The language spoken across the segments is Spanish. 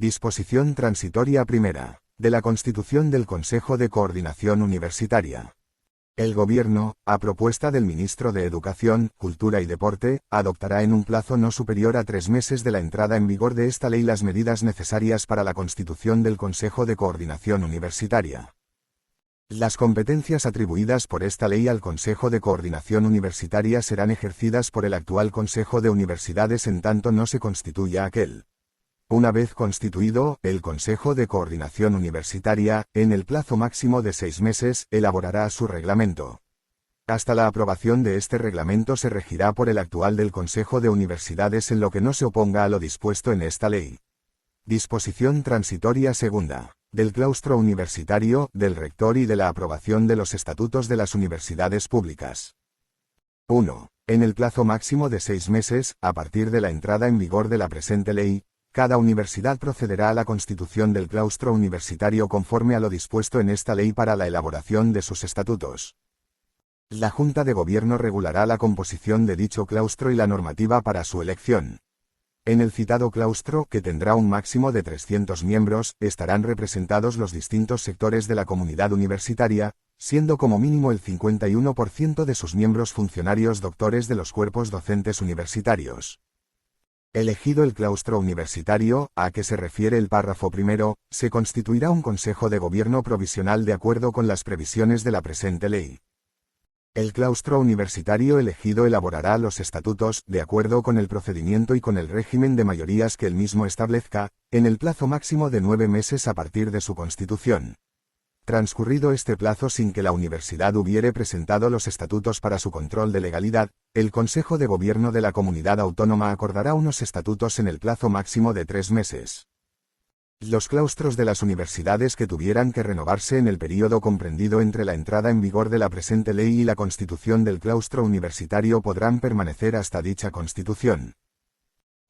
Disposición transitoria primera. De la Constitución del Consejo de Coordinación Universitaria. El Gobierno, a propuesta del Ministro de Educación, Cultura y Deporte, adoptará en un plazo no superior a 3 meses de la entrada en vigor de esta ley las medidas necesarias para la constitución del Consejo de Coordinación Universitaria. Las competencias atribuidas por esta ley al Consejo de Coordinación Universitaria serán ejercidas por el actual Consejo de Universidades en tanto no se constituya aquel. Una vez constituido, el Consejo de Coordinación Universitaria, en el plazo máximo de 6 meses, elaborará su reglamento. Hasta la aprobación de este reglamento se regirá por el actual del Consejo de Universidades en lo que no se oponga a lo dispuesto en esta ley. Disposición transitoria segunda. Del claustro universitario, del rector y de la aprobación de los estatutos de las universidades públicas. 1. En el plazo máximo de 6 meses, a partir de la entrada en vigor de la presente ley, cada universidad procederá a la constitución del claustro universitario conforme a lo dispuesto en esta ley para la elaboración de sus estatutos. La Junta de Gobierno regulará la composición de dicho claustro y la normativa para su elección. En el citado claustro, que tendrá un máximo de 300 miembros, estarán representados los distintos sectores de la comunidad universitaria, siendo como mínimo el 51% de sus miembros funcionarios doctores de los cuerpos docentes universitarios. Elegido el claustro universitario, a que se refiere el párrafo primero, se constituirá un Consejo de Gobierno provisional de acuerdo con las previsiones de la presente ley. El claustro universitario elegido elaborará los estatutos, de acuerdo con el procedimiento y con el régimen de mayorías que el mismo establezca, en el plazo máximo de 9 meses a partir de su constitución. Transcurrido este plazo sin que la universidad hubiere presentado los estatutos para su control de legalidad, el Consejo de Gobierno de la Comunidad Autónoma acordará unos estatutos en el plazo máximo de 3 meses. Los claustros de las universidades que tuvieran que renovarse en el período comprendido entre la entrada en vigor de la presente ley y la constitución del claustro universitario podrán permanecer hasta dicha constitución.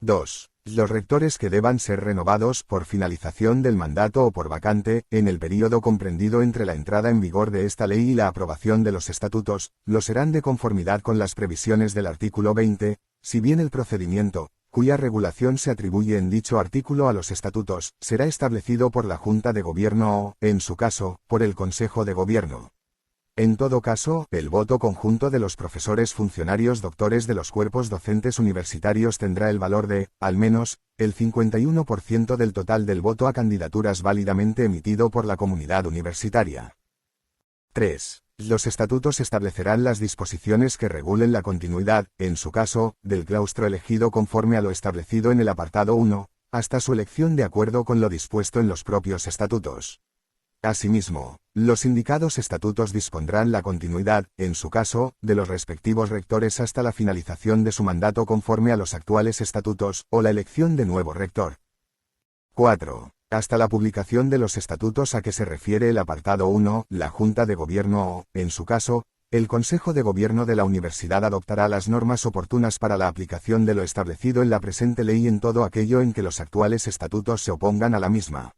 2. Los rectores que deban ser renovados por finalización del mandato o por vacante, en el período comprendido entre la entrada en vigor de esta ley y la aprobación de los estatutos, lo serán de conformidad con las previsiones del artículo 20, si bien el procedimiento, cuya regulación se atribuye en dicho artículo a los estatutos, será establecido por la Junta de Gobierno o, en su caso, por el Consejo de Gobierno. En todo caso, el voto conjunto de los profesores funcionarios doctores de los cuerpos docentes universitarios tendrá el valor de, al menos, el 51% del total del voto a candidaturas válidamente emitido por la comunidad universitaria. 3. Los estatutos establecerán las disposiciones que regulen la continuidad, en su caso, del claustro elegido conforme a lo establecido en el apartado 1, hasta su elección de acuerdo con lo dispuesto en los propios estatutos. Asimismo, los indicados estatutos dispondrán la continuidad, en su caso, de los respectivos rectores hasta la finalización de su mandato conforme a los actuales estatutos, o la elección de nuevo rector. 4. Hasta la publicación de los estatutos a que se refiere el apartado 1, la Junta de Gobierno o, en su caso, el Consejo de Gobierno de la Universidad adoptará las normas oportunas para la aplicación de lo establecido en la presente ley en todo aquello en que los actuales estatutos se opongan a la misma.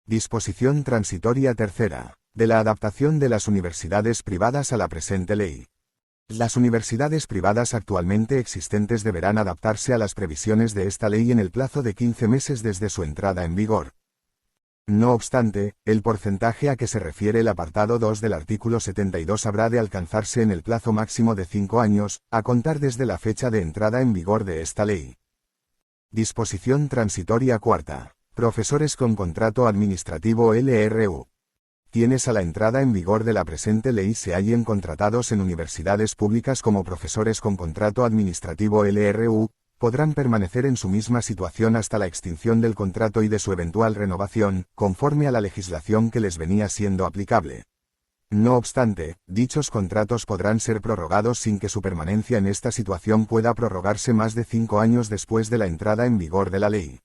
Disposición transitoria tercera. De la adaptación de las universidades privadas a la presente ley. Las universidades privadas actualmente existentes deberán adaptarse a las previsiones de esta ley en el plazo de 15 meses desde su entrada en vigor. No obstante, el porcentaje a que se refiere el apartado 2 del artículo 72 habrá de alcanzarse en el plazo máximo de 5 años, a contar desde la fecha de entrada en vigor de esta ley. Disposición transitoria cuarta. Profesores con contrato administrativo LRU. Quienes a la entrada en vigor de la presente ley se hallen contratados en universidades públicas como profesores con contrato administrativo LRU, podrán permanecer en su misma situación hasta la extinción del contrato y de su eventual renovación, conforme a la legislación que les venía siendo aplicable. No obstante, dichos contratos podrán ser prorrogados sin que su permanencia en esta situación pueda prorrogarse más de 5 años después de la entrada en vigor de la ley.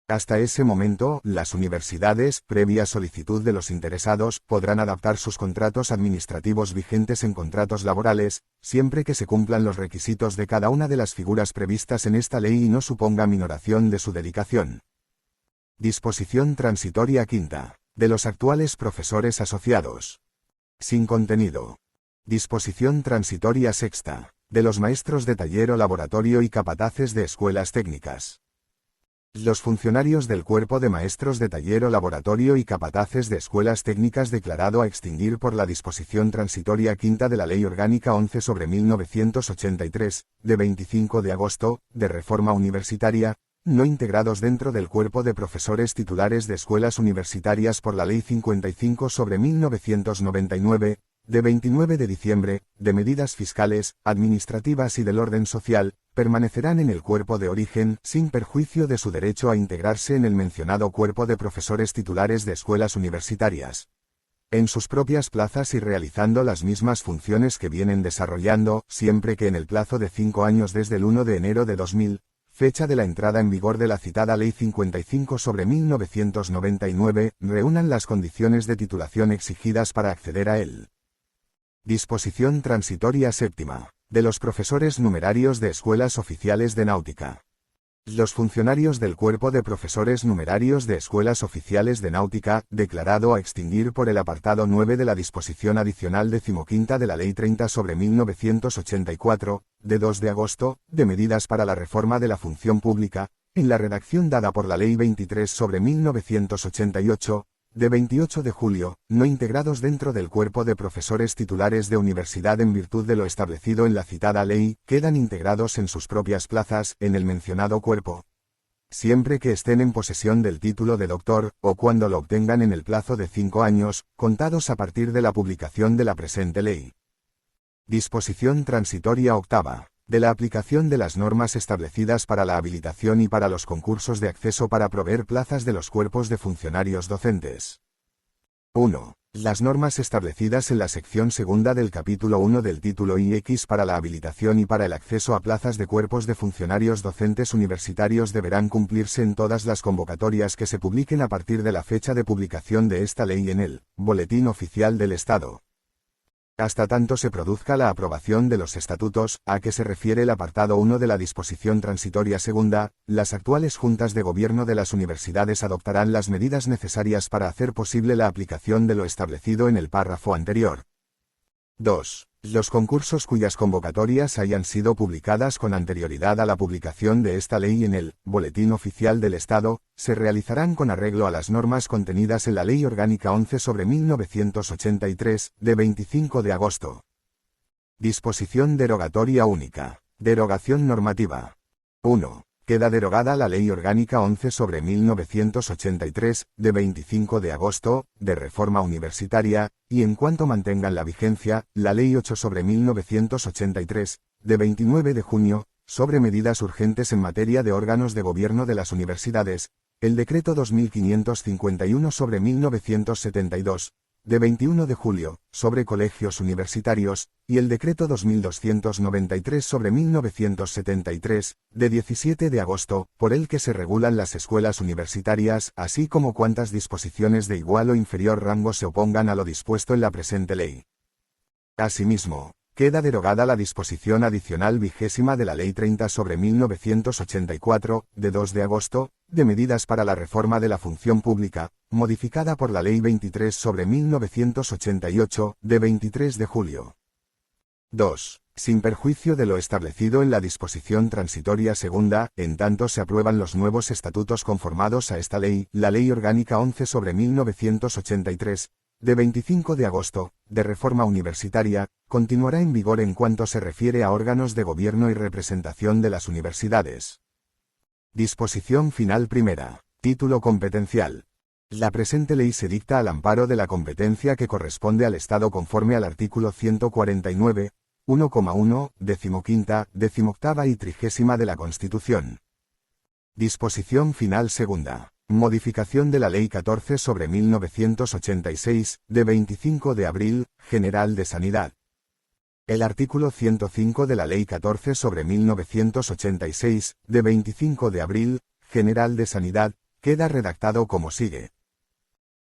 Hasta ese momento, las universidades, previa solicitud de los interesados, podrán adaptar sus contratos administrativos vigentes en contratos laborales, siempre que se cumplan los requisitos de cada una de las figuras previstas en esta ley y no suponga minoración de su dedicación. Disposición transitoria quinta. De los actuales profesores asociados. Sin contenido. Disposición transitoria sexta. De los maestros de taller o laboratorio y capataces de escuelas técnicas. Los funcionarios del cuerpo de maestros de taller o laboratorio y capataces de escuelas técnicas declarado a extinguir por la disposición transitoria quinta de la Ley Orgánica 11/1983, de 25 de agosto, de reforma universitaria, no integrados dentro del cuerpo de profesores titulares de escuelas universitarias por la Ley 55/1999, de 29 de diciembre, de medidas fiscales, administrativas y del orden social, permanecerán en el cuerpo de origen, sin perjuicio de su derecho a integrarse en el mencionado cuerpo de profesores titulares de escuelas universitarias, en sus propias plazas y realizando las mismas funciones que vienen desarrollando, siempre que en el plazo de 5 años desde el 1 de enero de 2000, fecha de la entrada en vigor de la citada Ley 55/1999, reúnan las condiciones de titulación exigidas para acceder a él. Disposición transitoria séptima. De los profesores numerarios de escuelas oficiales de náutica. Los funcionarios del cuerpo de profesores numerarios de escuelas oficiales de náutica, declarado a extinguir por el apartado 9 de la disposición adicional 15ª de la Ley 30/1984, de 2 de agosto, de medidas para la reforma de la función pública, en la redacción dada por la Ley 23/1988, de 28 de julio, no integrados dentro del cuerpo de profesores titulares de universidad en virtud de lo establecido en la citada ley, quedan integrados en sus propias plazas, en el mencionado cuerpo, siempre que estén en posesión del título de doctor, o cuando lo obtengan en el plazo de 5 años, contados a partir de la publicación de la presente ley. Disposición transitoria octava. De la aplicación de las normas establecidas para la habilitación y para los concursos de acceso para proveer plazas de los cuerpos de funcionarios docentes. 1. Las normas establecidas en la sección segunda del capítulo 1 del título IX para la habilitación y para el acceso a plazas de cuerpos de funcionarios docentes universitarios deberán cumplirse en todas las convocatorias que se publiquen a partir de la fecha de publicación de esta ley en el Boletín Oficial del Estado, hasta tanto se produzca la aprobación de los estatutos, a que se refiere el apartado 1 de la disposición transitoria segunda. Las actuales juntas de gobierno de las universidades adoptarán las medidas necesarias para hacer posible la aplicación de lo establecido en el párrafo anterior. 2. Los concursos cuyas convocatorias hayan sido publicadas con anterioridad a la publicación de esta ley en el Boletín Oficial del Estado, se realizarán con arreglo a las normas contenidas en la Ley Orgánica 11/1983, de 25 de agosto. Disposición derogatoria única. Derogación normativa. 1. Queda derogada la Ley Orgánica 11/1983, de 25 de agosto, de reforma universitaria, y en cuanto mantengan la vigencia, la Ley 8/1983, de 29 de junio, sobre medidas urgentes en materia de órganos de gobierno de las universidades, el Decreto 2551/1972, de 21 de julio, sobre colegios universitarios, y el Decreto 2293/1973, de 17 de agosto, por el que se regulan las escuelas universitarias, así como cuantas disposiciones de igual o inferior rango se opongan a lo dispuesto en la presente ley. Asimismo, queda derogada la disposición adicional 20ª de la Ley 30/1984, de 2 de agosto, de medidas para la reforma de la función pública, modificada por la Ley 23/1988, de 23 de julio. 2. Sin perjuicio de lo establecido en la disposición transitoria segunda, en tanto se aprueban los nuevos estatutos conformados a esta ley, la Ley Orgánica 11/1983, de 25 de agosto, de reforma universitaria, continuará en vigor en cuanto se refiere a órganos de gobierno y representación de las universidades. Disposición final primera. Título competencial. La presente ley se dicta al amparo de la competencia que corresponde al Estado conforme al artículo 149, 1,1, 15ª, 18ª y 30ª de la Constitución. Disposición final segunda. Modificación de la Ley 14/1986, de 25 de abril, General de Sanidad. El artículo 105 de la Ley 14/1986, de 25 de abril, General de Sanidad, queda redactado como sigue.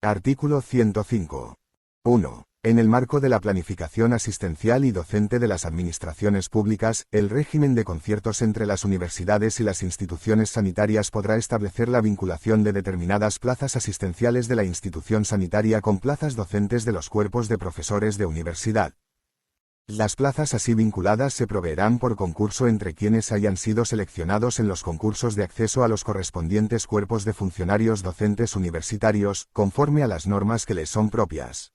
Artículo 105. 1. En el marco de la planificación asistencial y docente de las administraciones públicas, el régimen de conciertos entre las universidades y las instituciones sanitarias podrá establecer la vinculación de determinadas plazas asistenciales de la institución sanitaria con plazas docentes de los cuerpos de profesores de universidad. Las plazas así vinculadas se proveerán por concurso entre quienes hayan sido seleccionados en los concursos de acceso a los correspondientes cuerpos de funcionarios docentes universitarios, conforme a las normas que les son propias.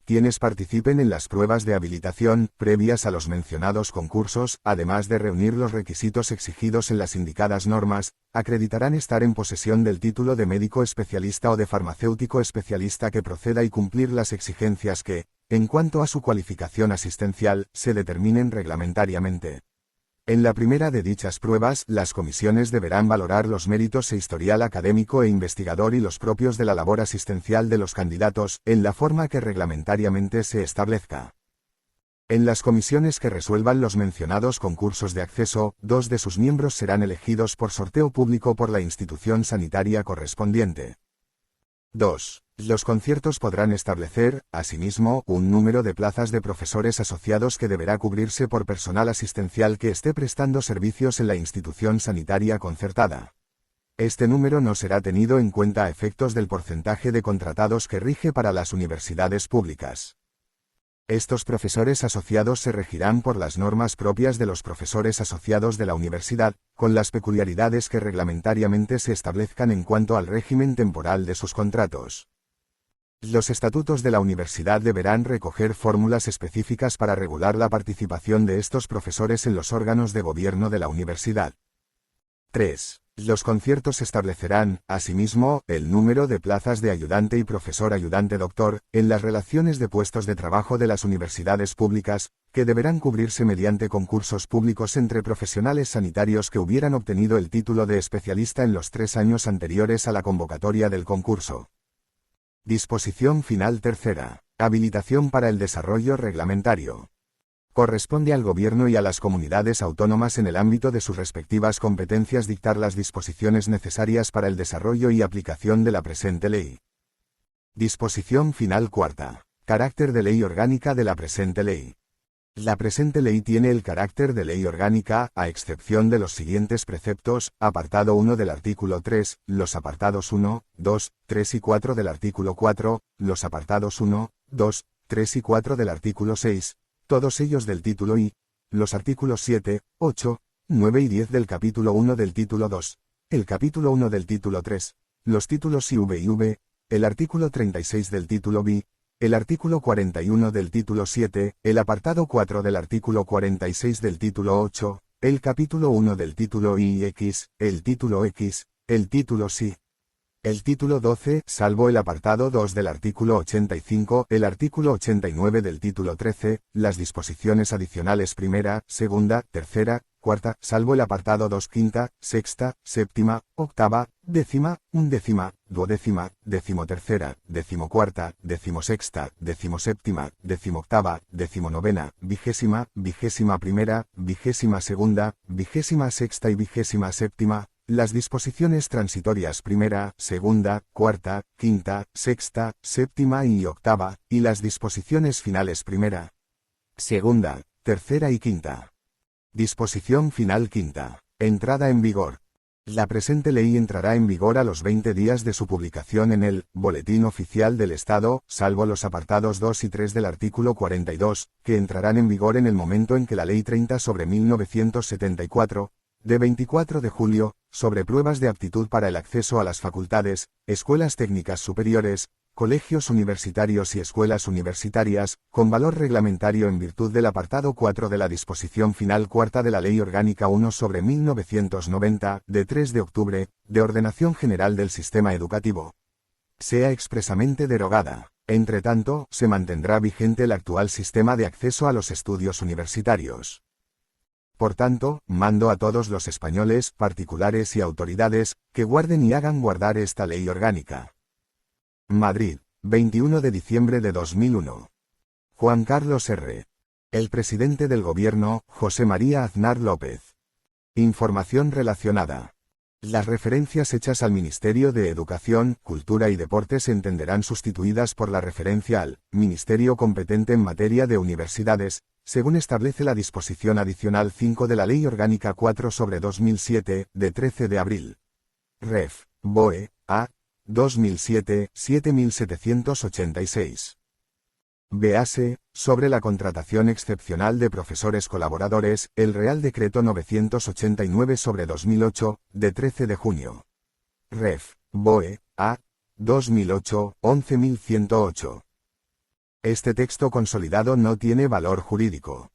Quienes participen en las pruebas de habilitación, previas a los mencionados concursos, además de reunir los requisitos exigidos en las indicadas normas, acreditarán estar en posesión del título de médico especialista o de farmacéutico especialista que proceda y cumplir las exigencias que, en cuanto a su cualificación asistencial, se determinen reglamentariamente. En la primera de dichas pruebas, las comisiones deberán valorar los méritos e historial académico e investigador y los propios de la labor asistencial de los candidatos, en la forma que reglamentariamente se establezca. En las comisiones que resuelvan los mencionados concursos de acceso, 2 de sus miembros serán elegidos por sorteo público por la institución sanitaria correspondiente. 2. Los conciertos podrán establecer, asimismo, un número de plazas de profesores asociados que deberá cubrirse por personal asistencial que esté prestando servicios en la institución sanitaria concertada. Este número no será tenido en cuenta a efectos del porcentaje de contratados que rige para las universidades públicas. Estos profesores asociados se regirán por las normas propias de los profesores asociados de la universidad, con las peculiaridades que reglamentariamente se establezcan en cuanto al régimen temporal de sus contratos. Los estatutos de la universidad deberán recoger fórmulas específicas para regular la participación de estos profesores en los órganos de gobierno de la universidad. 3. Los conciertos establecerán, asimismo, el número de plazas de ayudante y profesor ayudante doctor, en las relaciones de puestos de trabajo de las universidades públicas, que deberán cubrirse mediante concursos públicos entre profesionales sanitarios que hubieran obtenido el título de especialista en los 3 años anteriores a la convocatoria del concurso. Disposición final tercera. Habilitación para el desarrollo reglamentario. Corresponde al Gobierno y a las comunidades autónomas en el ámbito de sus respectivas competencias dictar las disposiciones necesarias para el desarrollo y aplicación de la presente ley. Disposición final cuarta. Carácter de ley orgánica de la presente ley. La presente ley tiene el carácter de ley orgánica, a excepción de los siguientes preceptos: apartado 1 del artículo 3, los apartados 1, 2, 3 y 4 del artículo 4, los apartados 1, 2, 3 y 4 del artículo 6, todos ellos del título I, los artículos 7, 8, 9 y 10 del capítulo 1 del título 2, el capítulo 1 del título 3, los títulos IV y V, el artículo 36 del título B, el artículo 41 del título 7, el apartado 4 del artículo 46 del título 8, el capítulo 1 del título I y X, el título X, el título SI. El título 12, salvo el apartado 2 del artículo 85, el artículo 89 del título 13, las disposiciones adicionales primera, segunda, tercera, cuarta, salvo el apartado 2 quinta, sexta, séptima, octava, décima, undécima, duodécima, decimotercera, decimocuarta, decimosexta, decimoséptima, decimoctava, decimonovena, vigésima, vigésima primera, vigésima segunda, vigésima sexta y vigésima séptima. Las disposiciones transitorias primera, segunda, cuarta, quinta, sexta, séptima y octava, y las disposiciones finales primera, segunda, tercera y quinta. Disposición final quinta. Entrada en vigor. La presente ley entrará en vigor a los 20 días de su publicación en el Boletín Oficial del Estado, salvo los apartados 2 y 3 del artículo 42, que entrarán en vigor en el momento en que la Ley 30/1974, de 24 de julio, sobre pruebas de aptitud para el acceso a las facultades, escuelas técnicas superiores, colegios universitarios y escuelas universitarias, con valor reglamentario en virtud del apartado 4 de la disposición final cuarta de la Ley Orgánica 1/1990, de 3 de octubre, de ordenación general del sistema educativo, sea expresamente derogada. Entre tanto, se mantendrá vigente el actual sistema de acceso a los estudios universitarios. Por tanto, mando a todos los españoles, particulares y autoridades, que guarden y hagan guardar esta ley orgánica. Madrid, 21 de diciembre de 2001. Juan Carlos R. El presidente del Gobierno, José María Aznar López. Información relacionada. Las referencias hechas al Ministerio de Educación, Cultura y Deporte se entenderán sustituidas por la referencia al Ministerio competente en materia de universidades, según establece la disposición adicional 5 de la Ley Orgánica 4/2007, de 13 de abril. Ref. BOE. A. 2007, 7786. Véase, sobre la contratación excepcional de profesores colaboradores, el Real Decreto 989/2008, de 13 de junio. Ref. BOE, A. 2008, 11.108. Este texto consolidado no tiene valor jurídico.